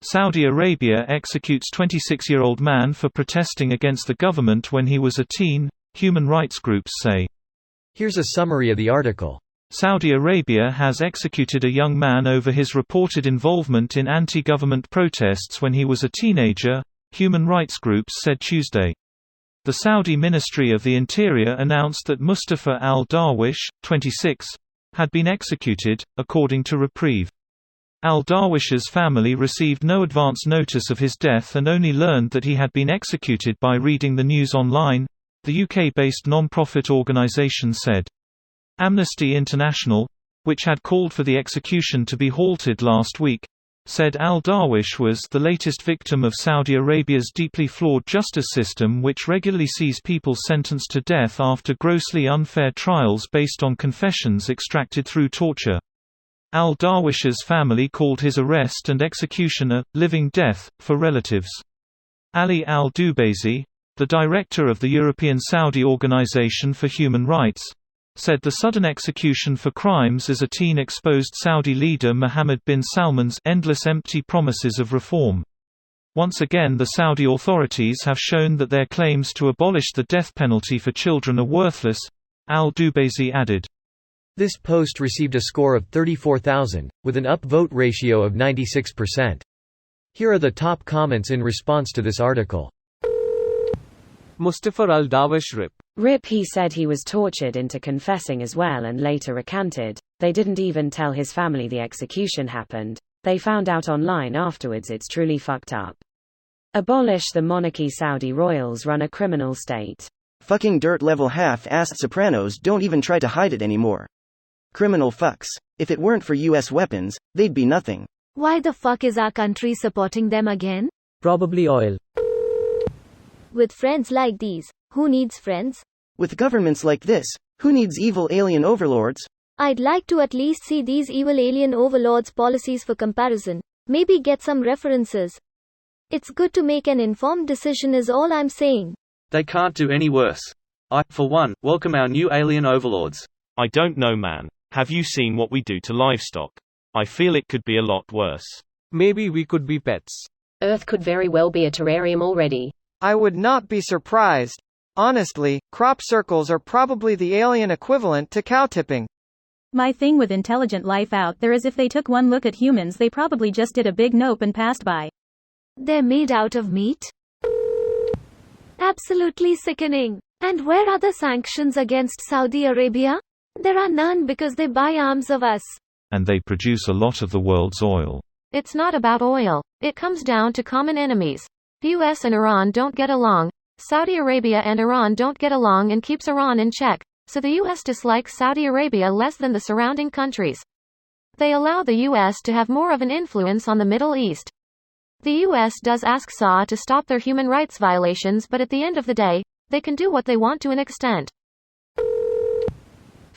Saudi Arabia executes 26-year-old man for protesting against the government when he was a teen, human rights groups say. Here's a summary of the article. Saudi Arabia has executed a young man over his reported involvement in anti-government protests when he was a teenager, human rights groups said Tuesday. The Saudi Ministry of the Interior announced that Mustafa al-Darwish, 26, had been executed, according to Reprieve. Al-Darwish's family received no advance notice of his death and only learned that he had been executed by reading the news online, the UK-based non-profit organisation said. Amnesty International, which had called for the execution to be halted last week, said al-Darwish was the latest victim of Saudi Arabia's deeply flawed justice system, which regularly sees people sentenced to death after grossly unfair trials based on confessions extracted through torture. Al-Darwish's family called his arrest and execution a living death for relatives. Ali al-Dubaisi, the director of the European Saudi Organization for Human Rights, said the sudden execution for crimes as a teen exposed Saudi leader Mohammed bin Salman's endless empty promises of reform. Once again, the Saudi authorities have shown that their claims to abolish the death penalty for children are worthless, al-Dubaisi added. This post received a score of 34,000, with an upvote ratio of 96%. Here are the top comments in response to this article. Mustafa al-Darwish RIP. RIP. He said he was tortured into confessing as well and later recanted. They didn't even tell his family the execution happened. They found out online afterwards. It's truly fucked up. Abolish the monarchy. Saudi royals run a criminal state. Fucking dirt level half-assed Sopranos don't even try to hide it anymore. Criminal fucks. If it weren't for US weapons, they'd be nothing. Why the fuck is our country supporting them again? Probably oil. With friends like these, who needs friends? With governments like this, who needs evil alien overlords? I'd like to at least see these evil alien overlords' policies for comparison. Maybe get some references. It's good to make an informed decision is all I'm saying. They can't do any worse. I, for one, welcome our new alien overlords. I don't know, man. Have you seen what we do to livestock? I feel it could be a lot worse. Maybe we could be pets. Earth could very well be a terrarium already. I would not be surprised. Honestly, crop circles are probably the alien equivalent to cow tipping. My thing with intelligent life out there is if they took one look at humans, they probably just did a big nope and passed by. They're made out of meat? Absolutely sickening. And where are the sanctions against Saudi Arabia? There are none because they buy arms of us. And they produce a lot of the world's oil. It's not about oil. It comes down to common enemies. US and Iran don't get along. Saudi Arabia and Iran don't get along and keeps Iran in check, so the US dislikes Saudi Arabia less than the surrounding countries. They allow the US to have more of an influence on the Middle East. The US does ask Saudi to stop their human rights violations, but at the end of the day, they can do what they want to an extent.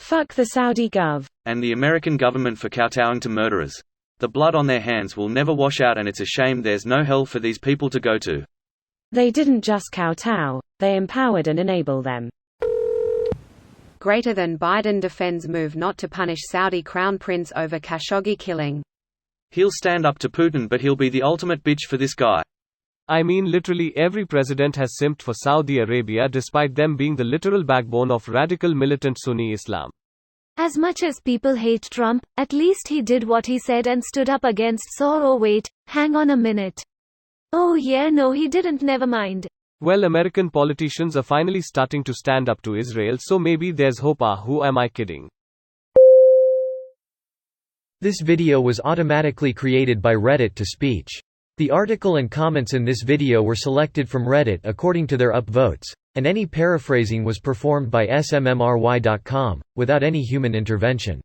Fuck the Saudi gov. And the American government for kowtowing to murderers. The blood on their hands will never wash out, and it's a shame there's no hell for these people to go to. They didn't just kowtow, they empowered and enabled them. Greater than Biden defends move not to punish Saudi crown prince over Khashoggi killing. He'll stand up to Putin, but he'll be the ultimate bitch for this guy. I mean, literally every president has simped for Saudi Arabia despite them being the literal backbone of radical militant Sunni Islam. As much as people hate Trump, at least he did what he said and stood up against Oh wait, hang on a minute. Oh yeah, no he didn't, never mind. Well, American politicians are finally starting to stand up to Israel, so maybe there's hope. Who am I kidding? This video was automatically created by Reddit to speech. The article and comments in this video were selected from Reddit according to their upvotes, and any paraphrasing was performed by smmry.com, without any human intervention.